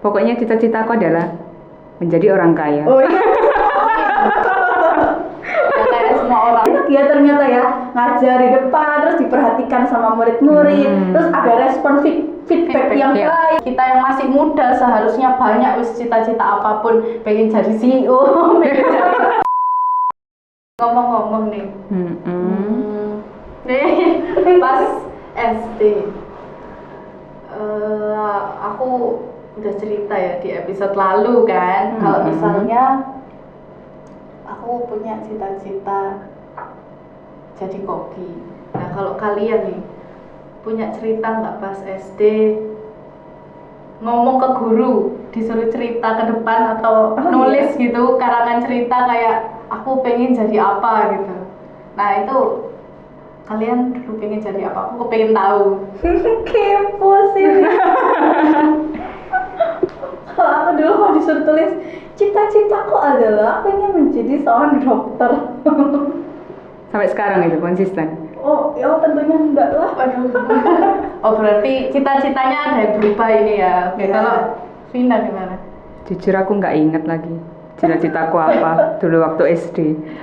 Pokoknya cita-citaku adalah menjadi orang kaya. Oh iya. Ya, kayak semua orang. Enak ya ternyata ya, ngajar di depan, terus diperhatikan sama murid-murid, terus ada respon feedback yang baik. Kita yang masih muda seharusnya banyak wis cita-cita apapun, pengen jadi CEO, pengen jadi... Ngomong-ngomong nih. Nih, pas SD. Aku udah cerita ya di episode lalu kan, kalau misalnya aku punya cita-cita jadi koki. Nah kalau kalian nih punya cerita nggak pas SD, ngomong ke guru, disuruh cerita ke depan atau nulis gitu, karangan cerita kayak aku pengen jadi apa gitu. Nah itu kalian dulu pengen jadi apa? Aku pengen tahu. Kepo sih. Kalau aku dulu mau disuruh tulis cita-citaku adalah aku ingin menjadi seorang dokter. Sampai sekarang itu konsisten? Oh, ya tentunya enggak lah. Oh berarti cita-citanya ada yang berubah ini ya. Oke, kalau Vina gimana? Jujur aku nggak inget lagi cita-citaku apa dulu waktu SD.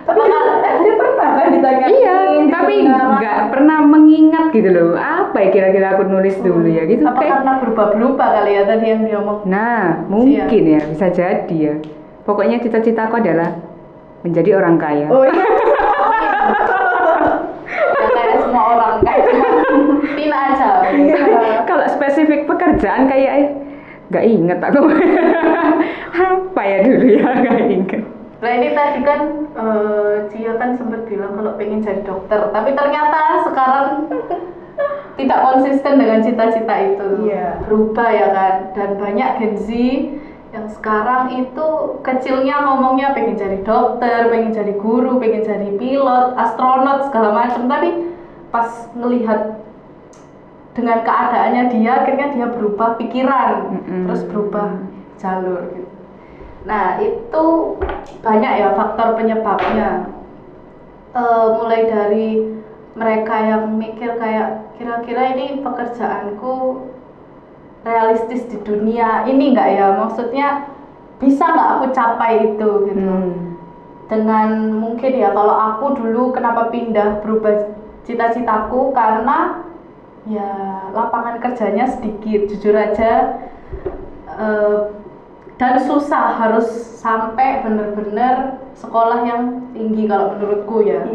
Tapi kan SD pernah kan ditanyain? Iya, tapi nggak pernah mengingat gitu loh. Apa ya kira-kira aku nulis dulu ya gitu. Apa karena berubah-berubah kali ya tadi yang dia omong? Nah, mungkin ya, bisa jadi ya. Pokoknya cita-citaku adalah menjadi orang kaya. Oh iya. Ya kayak semua orang, kayak cuma Vina aja. Kalau spesifik pekerjaan kayak nggak inget aku. Apa ya dulu ya, nggak inget. Nah ini tadi kan Cia kan sempat bilang kalau pengen jadi dokter, tapi ternyata sekarang tidak konsisten dengan cita-cita itu. Berubah ya kan, dan banyak Gen Z yang sekarang itu kecilnya ngomongnya pengen jadi dokter, pengen jadi guru, pengen jadi pilot, astronot segala macam, tapi pas ngelihat dengan keadaannya dia, akhirnya dia berubah pikiran, terus berubah jalur gitu. Nah itu banyak ya faktor penyebabnya, mulai dari mereka yang mikir kayak kira-kira ini pekerjaanku realistis di dunia ini enggak ya, maksudnya bisa nggak aku capai itu gitu. Dengan mungkin ya kalau aku dulu kenapa pindah berubah cita-citaku karena ya lapangan kerjanya sedikit jujur aja, dan susah, harus sampai bener-bener sekolah yang tinggi kalau menurutku ya.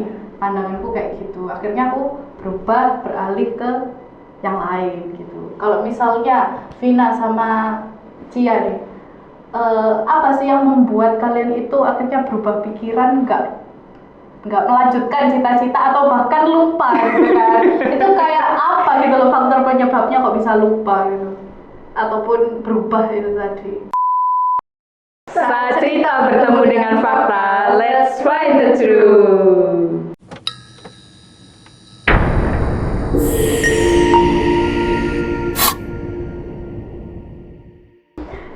Pandanganku kayak gitu, akhirnya aku berubah beralih ke yang lain gitu. Kalau misalnya Vina sama Cia nih, apa sih yang membuat kalian itu akhirnya berubah pikiran, nggak melanjutkan cita-cita atau bahkan lupa gitu kan? Itu kayak apa gitu loh faktor penyebabnya kok bisa lupa gitu ataupun berubah itu tadi. Saat cerita bertemu dengan fakta, let's find the truth.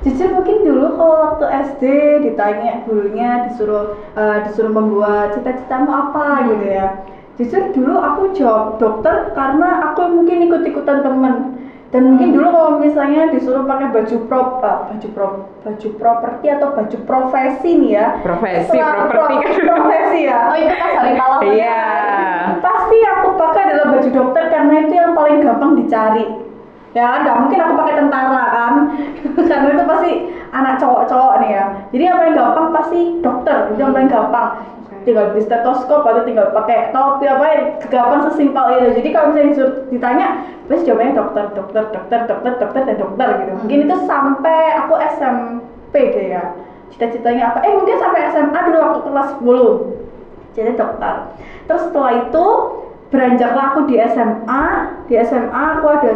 Jujur mungkin dulu kalau waktu SD ditanya gurunya disuruh membuat cita-citamu apa gitu ya. Jujur dulu aku jawab dokter karena aku mungkin ikut-ikutan temen. Dan mungkin dulu kalau misalnya disuruh pakai baju properti atau baju profesi nih ya. Profesi ya. Oh itu pas hari pahlawan. Iya. Pasti aku pakai adalah baju dokter karena itu yang paling gampang dicari. Ya nggak mungkin aku pakai tentara kan. Karena itu pasti anak cowok-cowok nih ya. Jadi yang paling gampang pasti dokter, itu yang paling gampang. Tinggal beli stetoskop atau tinggal pakai topi apa ya, gampang sesimpel itu. Jadi kalau misalnya disuruh ditanya, pasti jawabannya dokter dan dokter gitu. Mungkin itu sampai aku SMP deh ya. Cita-citanya apa? Mungkin sampai SMA dulu waktu kelas 10. Jadi dokter. Terus setelah itu beranjaklah aku di SMA. Di SMA aku ada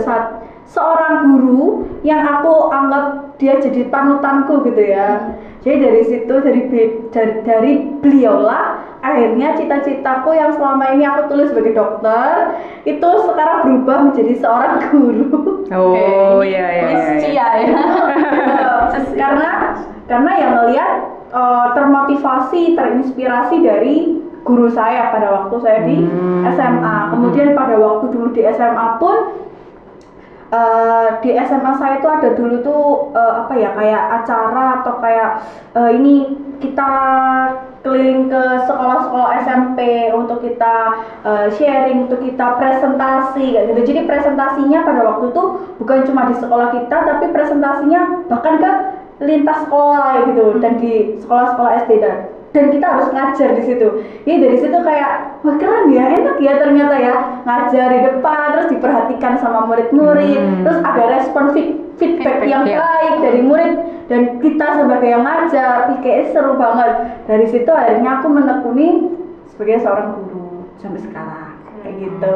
seorang guru yang aku anggap dia jadi panutanku gitu ya. Jadi dari situ dari beliaulah akhirnya cita-citaku yang selama ini aku tulis sebagai dokter itu sekarang berubah menjadi seorang guru. Oh iya. Karena yang ngelihat termotivasi, terinspirasi dari guru saya pada waktu saya di SMA. Kemudian pada waktu dulu di SMA pun di SMA saya itu ada dulu tuh apa ya, kayak acara atau kayak ini kita keliling ke sekolah-sekolah SMP untuk kita sharing, untuk kita presentasi kayak gitu. Jadi presentasinya pada waktu itu bukan cuma di sekolah kita, tapi presentasinya bahkan ke lintas sekolah gitu, dan di sekolah-sekolah SD dan kita harus ngajar di situ. Jadi dari situ kayak wah keren ya, enak ya ternyata ya ngajar di depan, terus diperhatikan sama murid-murid, terus ada respon feedback yang baik dari murid dan kita sebagai yang ngajar. Kayak seru banget. Dari situ akhirnya aku menekuni sebagai seorang guru sampai sekarang kayak gitu.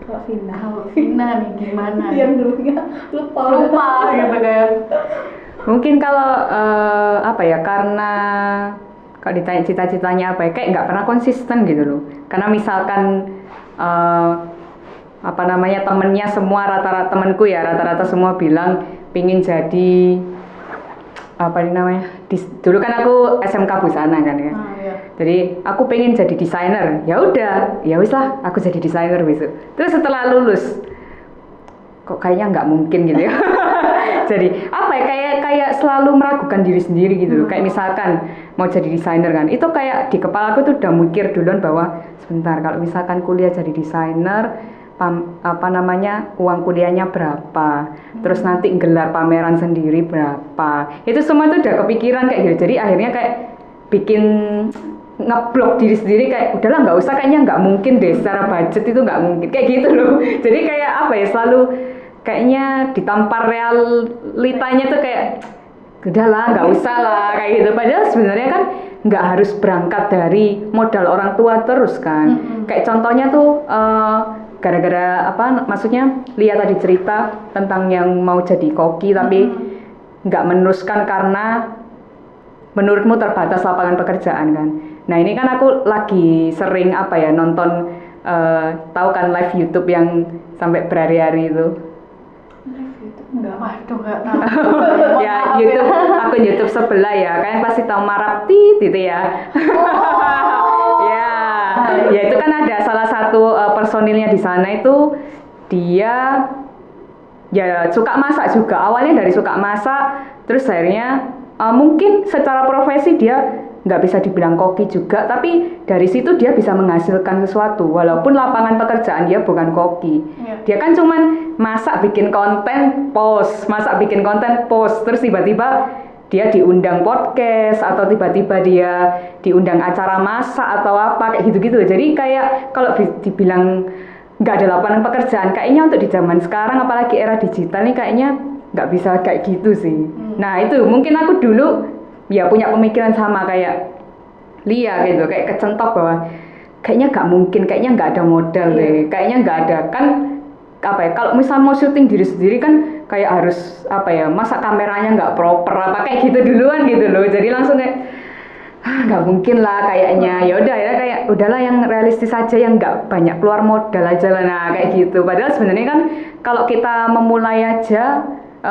Kalau Vina nih gimana? Yang dulunya lupa gitu kan. Mungkin kalau apa ya, karena kalau ditanya cita-citanya apa ya, kayak nggak pernah konsisten gitu loh. Karena misalkan apa namanya, temennya semua rata-rata temenku ya rata-rata semua bilang pingin jadi apa ini namanya, dulu kan aku SMK Busana kan ya. Iya. Jadi aku pengen jadi desainer. Ya udah, ya wis lah aku jadi desainer besok. Terus setelah lulus kok kayaknya nggak mungkin gitu ya. Jadi apa ya, kayak selalu meragukan diri sendiri gitu loh. Kayak misalkan mau jadi desainer kan, itu kayak di kepala aku tuh udah mikir duluan bahwa sebentar, kalau misalkan kuliah jadi desainer, apa namanya, uang kuliahnya berapa, terus nanti gelar pameran sendiri berapa, itu semua tuh udah kepikiran kayak gitu. Jadi akhirnya kayak bikin ngeblok diri sendiri, kayak udahlah nggak usah, kayaknya nggak mungkin deh, secara budget itu nggak mungkin kayak gitu loh. Jadi kayak apa ya, selalu kayaknya ditampar realitanya tuh kayak udahlah nggak usah lah kayak gitu. Padahal sebenarnya kan nggak harus berangkat dari modal orang tua terus kan. Kayak contohnya tuh gara-gara apa, maksudnya lihat tadi cerita tentang yang mau jadi koki tapi nggak meneruskan karena menurutmu terbatas lapangan pekerjaan kan. Nah ini kan aku lagi sering apa ya, nonton tahu kan live YouTube yang sampai berhari-hari itu. Waduh nggak tahu. Ya YouTube, akun YouTube sebelah ya, kalian pasti tahu Marapti gitu ya. Ya itu kan ada salah satu personilnya di sana itu, dia ya suka masak juga. Awalnya dari suka masak, terus akhirnya mungkin secara profesi dia nggak bisa dibilang koki juga, tapi dari situ dia bisa menghasilkan sesuatu walaupun lapangan pekerjaan dia bukan koki. Dia kan cuman masak bikin konten post, masak bikin konten post, terus tiba-tiba dia diundang podcast atau tiba-tiba dia diundang acara masak atau apa kayak gitu-gitu. Jadi kayak kalau dibilang nggak ada lapangan pekerjaan, kayaknya untuk di zaman sekarang apalagi era digital nih kayaknya nggak bisa kayak gitu sih. Nah itu mungkin aku dulu ya punya pemikiran sama kayak Lia gitu, kayak kecentok bahwa kayaknya nggak mungkin, kayaknya nggak ada modal deh, kayaknya nggak ada kan apa ya, kalau misal mau syuting diri sendiri kan kayak harus apa ya, masa kameranya nggak proper apa kayak gitu duluan gitu loh. Jadi langsung kayak nggak mungkin lah kayaknya. Ya udah ya, kayak udahlah yang realistis aja, yang nggak banyak keluar modal aja lah, nah kayak gitu. Padahal sebenarnya kan kalau kita memulai aja,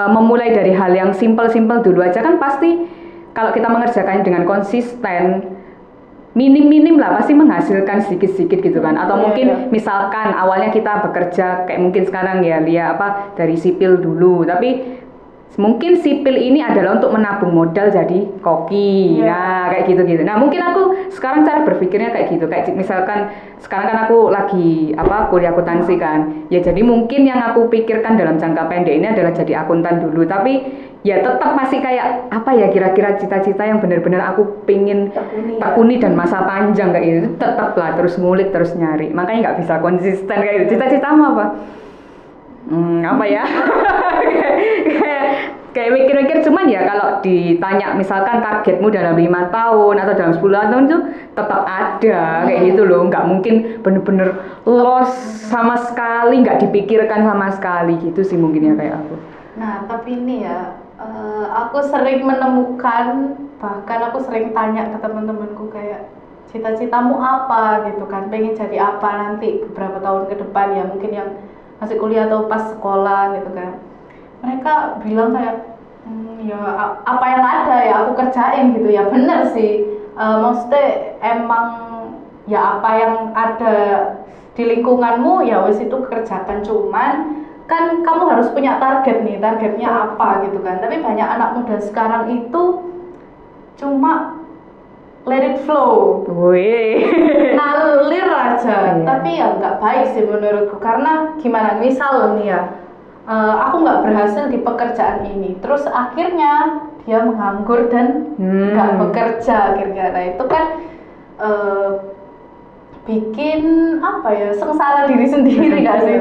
memulai dari hal yang simpel-simpel dulu aja kan pasti kalau kita mengerjakannya dengan konsisten, minim-minim lah pasti menghasilkan sedikit-sedikit gitu kan. Atau mungkin misalkan awalnya kita bekerja kayak mungkin sekarang ya Lia apa dari sipil dulu, tapi mungkin sipil ini adalah untuk menabung modal jadi koki. Nah kayak gitu-gitu. Nah mungkin aku sekarang cara berpikirnya kayak gitu, kayak misalkan sekarang kan aku lagi apa, kuliah akuntansi kan ya, jadi mungkin yang aku pikirkan dalam jangka pendek ini adalah jadi akuntan dulu, tapi ya tetap masih kayak apa ya, kira-kira cita-cita yang benar-benar aku pingin tekuni dan masa panjang kayak gitu, tetap lah terus ngulik, terus nyari, makanya nggak bisa konsisten kayak gitu. Cita-citamu apa? Apa ya? kayak mikir-mikir, cuman ya kalau ditanya misalkan targetmu dalam 5 tahun atau dalam 10 tahun itu tetap ada kayak gitu loh, nggak mungkin bener-bener lost sama sekali, nggak dipikirkan sama sekali gitu sih mungkin ya kayak aku. Nah tapi ini ya, aku sering menemukan, bahkan aku sering tanya ke teman-temanku kayak cita-citamu apa gitu kan, pengen jadi apa nanti beberapa tahun ke depan ya, mungkin yang masih kuliah atau pas sekolah gitu kan. Mereka bilang kayak ya apa yang ada ya aku kerjain gitu ya. Bener sih, maksudnya emang ya apa yang ada di lingkunganmu ya wis itu kerjakan, cuman kan kamu harus punya target nih, targetnya apa gitu kan. Tapi banyak anak muda sekarang itu cuma let it flow, ngalir aja. Tapi ya nggak baik sih menurutku, karena gimana, misal nih ya, aku nggak berhasil di pekerjaan ini, terus akhirnya dia menganggur dan nggak bekerja akhirnya. Nah itu kan bikin apa ya, sengsara diri sendiri nggak sih?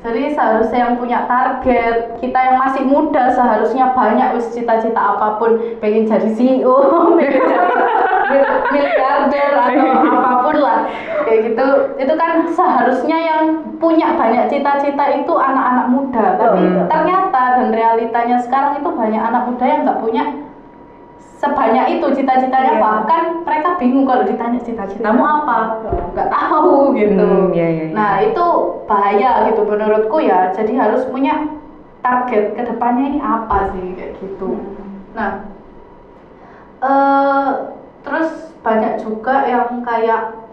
Jadi seharusnya yang punya target, kita yang masih muda seharusnya banyak cita-cita apapun, pengen jadi CEO, pengen jadi miliarder atau apapun lah kayak gitu. Itu kan seharusnya yang punya banyak cita-cita itu anak-anak muda, tapi ternyata dan realitanya sekarang itu banyak anak muda yang nggak punya sebanyak itu cita-citanya. Bahkan mereka bingung kalau ditanya cita-citamu apa, nggak tahu gitu. Nah itu bahaya gitu menurutku ya. Jadi harus punya target kedepannya ini apa sih kayak gitu. Nah terus banyak juga yang kayak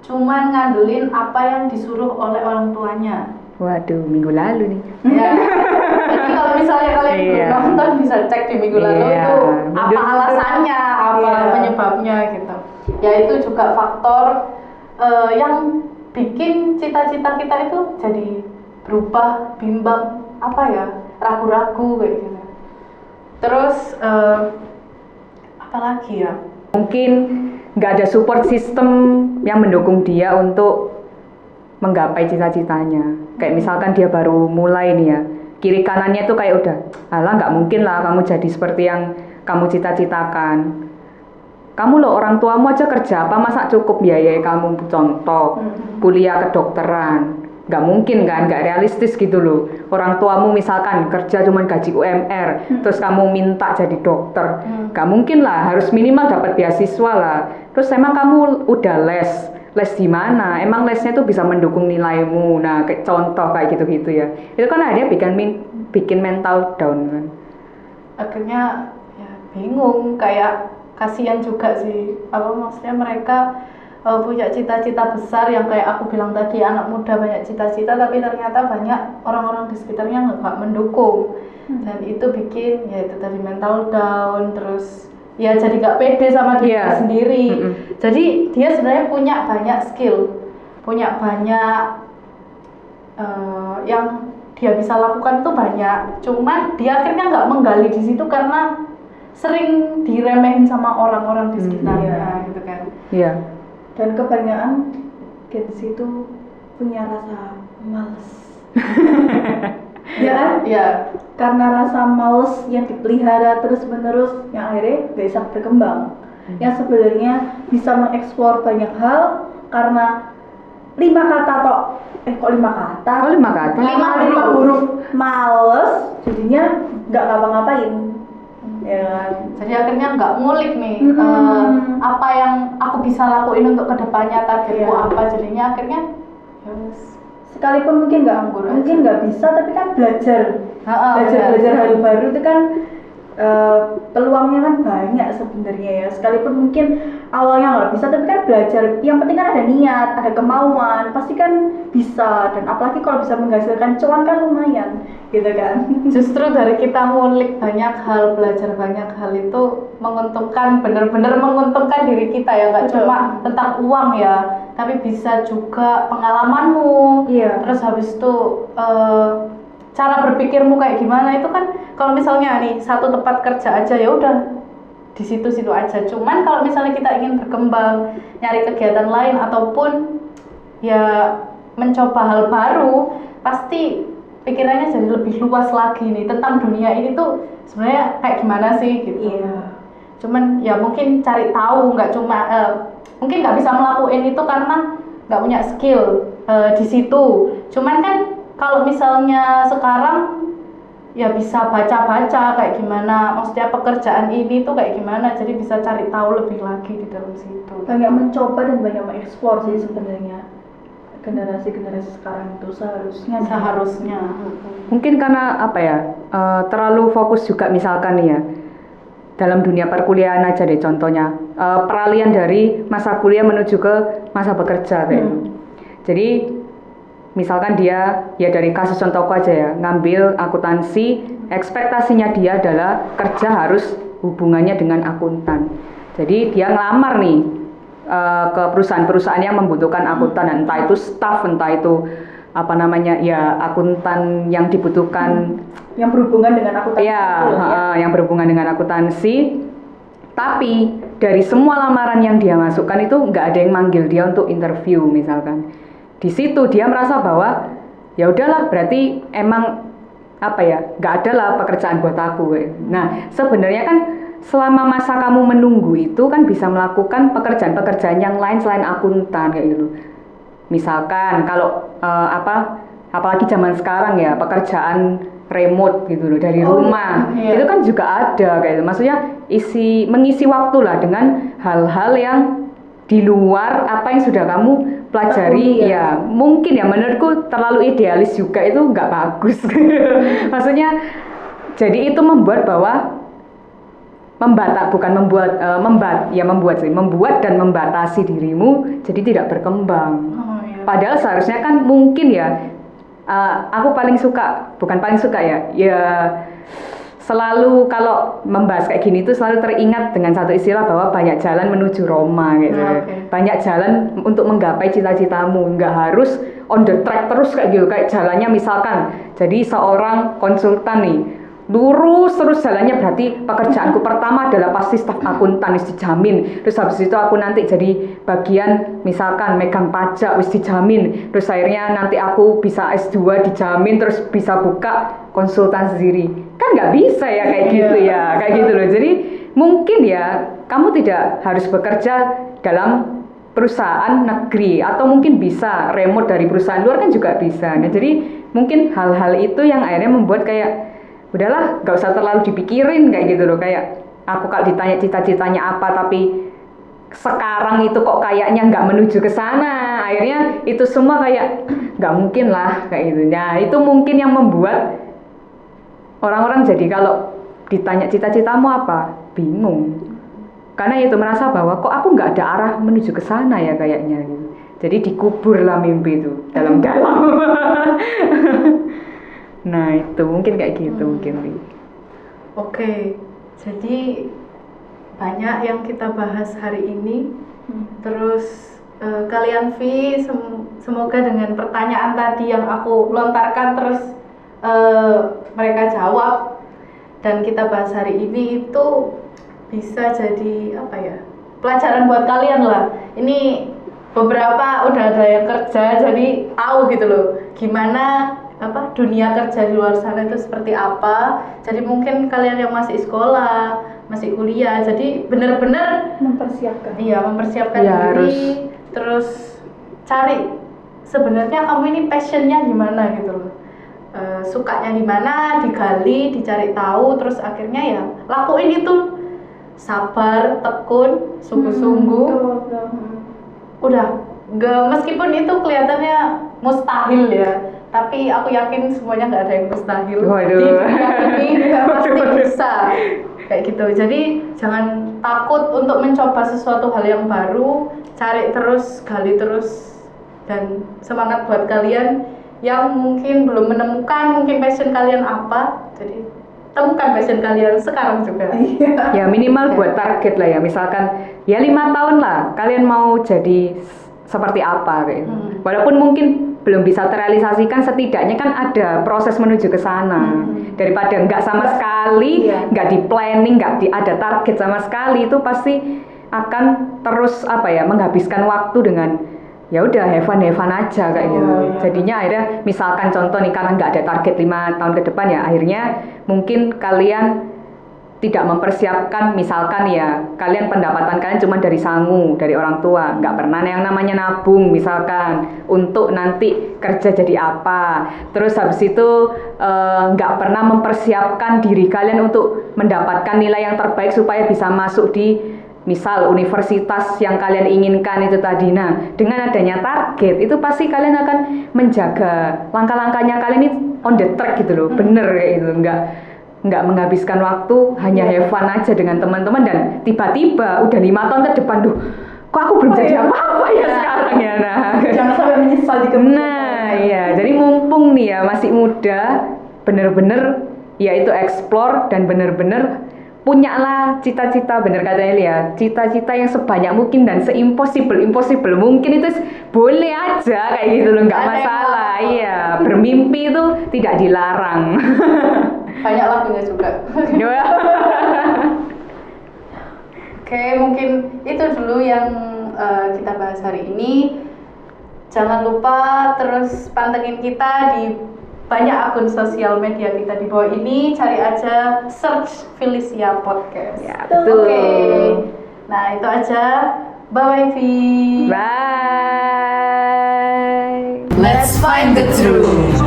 cuman ngandelin apa yang disuruh oleh orang tuanya. Waduh, minggu lalu nih. Ya. Jadi kalau misalnya kalian belum nonton bisa cek di minggu lalu itu apa alasannya, apa penyebabnya gitu. Ya itu juga faktor yang bikin cita-cita kita itu jadi berubah, bimbang, apa ya, ragu-ragu kayak gitu. Terus apa lagi ya? Mungkin nggak ada support system yang mendukung dia untuk menggapai cita-citanya. Kayak misalkan dia baru mulai nih ya, kiri kanannya tuh kayak udah, alah nggak mungkin lah kamu jadi seperti yang kamu cita-citakan. Kamu loh, orang tuamu aja kerja apa, masa cukup biayai kamu, contoh kuliah kedokteran. Nggak mungkin kan, nggak realistis gitu loh. Orang tuamu misalkan kerja cuman gaji UMR, terus kamu minta jadi dokter, nggak mungkin lah, harus minimal dapat beasiswa lah. Terus emang kamu udah les di mana? Emang lesnya tuh bisa mendukung nilaimu. Nah, kayak contoh kayak gitu-gitu ya. Itu kan akhirnya bikin mental down kan. Akhirnya ya bingung, kayak kasihan juga sih. Apa maksudnya mereka punya cita-cita besar yang kayak aku bilang tadi, anak muda banyak cita-cita tapi ternyata banyak orang-orang di sekitarnya nggak mendukung. Dan itu bikin ya itu tadi mental down, terus ya jadi gak pede sama diri sendiri. Jadi dia sebenarnya punya banyak skill, punya banyak yang dia bisa lakukan itu banyak. Cuman dia akhirnya nggak menggali di situ karena sering diremehin sama orang-orang di sekitarnya gitu kan. Iya. Dan kebanyakan Gen Z itu punya rasa malas. Ya kan? Iya. Karena rasa males yang dipelihara terus-menerus, yang akhirnya gak bisa berkembang. Yang sebenarnya bisa mengeksplor banyak hal karena 5 kata tok. Kok 5 kata? Oh, 5 kata? 5 huruf males, jadinya gak ngapa-ngapain. Ya kan? Jadi akhirnya nggak ngulik nih apa yang aku bisa lakuin untuk kedepannya, targetku apa. Jadinya akhirnya sekalipun mungkin nggak bisa, tapi kan belajar hal baru itu kan peluangnya kan banyak sebenarnya ya. Sekalipun mungkin awalnya nggak bisa, tapi kan belajar, yang penting kan ada niat, ada kemauan, pasti kan bisa. Dan apalagi kalau bisa menghasilkan cuan kan lumayan gitu kan. Justru dari kita ngulik banyak hal, belajar banyak hal itu menguntungkan, bener-bener menguntungkan diri kita ya, nggak cuma tentang uang ya, tapi bisa juga pengalamanmu. Terus habis itu cara berpikirmu kayak gimana. Itu kan kalau misalnya nih satu tempat kerja aja ya udah di situ-situ aja. Cuman kalau misalnya kita ingin berkembang, nyari kegiatan lain ataupun ya mencoba hal baru, pasti pikirannya jadi lebih luas lagi nih tentang dunia ini tuh sebenarnya kayak gimana sih gitu. Cuman ya mungkin cari tahu, nggak cuma mungkin nggak bisa melakukan itu karena nggak punya skill di situ. Cuman kan kalau misalnya sekarang ya bisa baca-baca kayak gimana, maksudnya pekerjaan ini tuh kayak gimana, jadi bisa cari tahu lebih lagi di dalam situ. Banyak mencoba dan banyak mengeksplor sih sebenarnya. Generasi sekarang itu seharusnya. Mungkin karena apa ya, terlalu fokus juga misalkan nih ya, dalam dunia perkuliahan aja deh contohnya, peralihan dari masa kuliah menuju ke masa bekerja kayak gitu. Jadi misalkan dia ya dari kasus contohku aja ya, ngambil akuntansi, ekspektasinya dia adalah kerja harus hubungannya dengan akuntan. Jadi dia ngelamar nih ke perusahaan-perusahaan yang membutuhkan akuntan, entah itu staff, entah itu apa namanya ya akuntan yang dibutuhkan yang berhubungan dengan akuntansi. Yang berhubungan dengan akuntansi. Tapi dari semua lamaran yang dia masukkan itu nggak ada yang manggil dia untuk interview misalkan. Di situ dia merasa bahwa ya udahlah berarti emang apa ya nggak ada lah pekerjaan buat aku. Nah sebenarnya kan selama masa kamu menunggu itu kan bisa melakukan pekerjaan-pekerjaan yang lain selain akuntan kayak gitu. Misalkan kalau apalagi zaman sekarang ya pekerjaan remote gitu loh dari rumah itu kan juga ada kayak gitu. Maksudnya mengisi waktu lah dengan hal-hal yang di luar apa yang sudah kamu pelajari ya mungkin ya menurutku terlalu idealis juga itu nggak bagus. Maksudnya jadi itu membuat bahwa membuat dan membatasi dirimu jadi tidak berkembang. Padahal seharusnya kan mungkin ya aku bukan paling suka ya selalu kalau membahas kayak gini tuh selalu teringat dengan satu istilah bahwa banyak jalan menuju Roma gitu. Banyak jalan untuk menggapai cita-citamu, nggak harus on the track terus kayak gitu. Kayak jalannya misalkan jadi seorang konsultan nih lurus terus jalannya berarti pekerjaanku pertama adalah pasti staf akuntan wis dijamin, terus habis itu aku nanti jadi bagian misalkan megang pajak wis dijamin, terus akhirnya nanti aku bisa S2 dijamin, terus bisa buka konsultan sendiri kan nggak bisa ya kayak gitu ya kayak gitu loh. Jadi mungkin ya kamu tidak harus bekerja dalam perusahaan negeri atau mungkin bisa remote dari perusahaan luar kan juga bisa. Nah jadi mungkin hal-hal itu yang akhirnya membuat kayak udahlah gak usah terlalu dipikirin kayak gitu loh. Kayak aku kalau ditanya cita-citanya apa tapi sekarang itu kok kayaknya nggak menuju ke sana, akhirnya itu semua kayak nggak mungkin lah kayak gitu. Nah itu mungkin yang membuat orang-orang jadi kalau ditanya cita-citamu apa bingung karena itu merasa bahwa kok aku nggak ada arah menuju ke sana ya kayaknya gitu. Jadi dikubur lah mimpi itu dalam-dalam. Nah itu mungkin kayak gitu mungkin. Oke, jadi banyak yang kita bahas hari ini. Terus kalian Vi, semoga dengan pertanyaan tadi yang aku lontarkan terus mereka jawab dan kita bahas hari ini itu bisa jadi apa ya pelajaran buat kalian lah. Ini beberapa udah ada yang kerja jadi tahu gitu loh gimana dunia kerja di luar sana itu seperti apa. Jadi mungkin kalian yang masih sekolah, masih kuliah, jadi benar-benar mempersiapkan diri, harus. Terus cari sebenarnya kamu ini passionnya gimana gitu loh, sukanya di mana, digali, dicari tahu, terus akhirnya ya lakuin itu, sabar, tekun, sungguh-sungguh. Udah, meskipun itu kelihatannya mustahil ya, tapi aku yakin semuanya nggak ada yang mustahil. Waduh. Di dunia ini pasti bisa kayak gitu. Jadi jangan takut untuk mencoba sesuatu hal yang baru, cari terus, gali terus, dan semangat buat kalian yang mungkin belum menemukan mungkin passion kalian apa. Jadi temukan passion kalian sekarang juga. Ya minimal buat target lah ya, misalkan ya 5 tahun lah kalian mau jadi seperti apa kayak gitu. Walaupun mungkin belum bisa terrealisasikan, setidaknya kan ada proses menuju ke sana. Daripada nggak sama sekali, nggak di planning, nggak ada target sama sekali, itu pasti akan terus menghabiskan waktu dengan ya udah have fun aja kayak gitu. Jadinya akhirnya misalkan contoh nih, karena nggak ada target 5 tahun ke depan ya, akhirnya mungkin kalian tidak mempersiapkan, misalkan ya kalian pendapatan kalian cuma dari sangu, dari orang tua, nggak pernah yang namanya nabung misalkan untuk nanti kerja jadi apa. Terus habis itu nggak pernah mempersiapkan diri kalian untuk mendapatkan nilai yang terbaik supaya bisa masuk di misal universitas yang kalian inginkan itu tadi. Nah dengan adanya target itu pasti kalian akan menjaga langkah-langkahnya kalian ini on the track gitu loh, bener kayak gitu, nggak menghabiskan waktu hanya have fun aja dengan teman-teman dan tiba-tiba udah 5 tahun ke depan kok aku belum jadi apa-apa ya sekarang ya. Nah jangan sampai menyesal di kemudian. Nah Iya, jadi mumpung nih ya masih muda, bener-bener ya itu explore dan bener-bener punyalah cita-cita, bener katanya Lia, cita-cita yang sebanyak mungkin dan se-impossible mungkin itu boleh aja kayak gitu loh, nggak Ada yang masalah. larang. Iya, bermimpi itu tidak dilarang. Banyak lagunya juga. Oke, mungkin itu dulu yang kita bahas hari ini. Jangan lupa terus pantengin kita di banyak akun sosial media kita di bawah ini. Cari aja search Felicia Podcast. Ya, betul. Oke. Nah, itu aja. Bye-bye, Vi. Bye. Let's find the truth.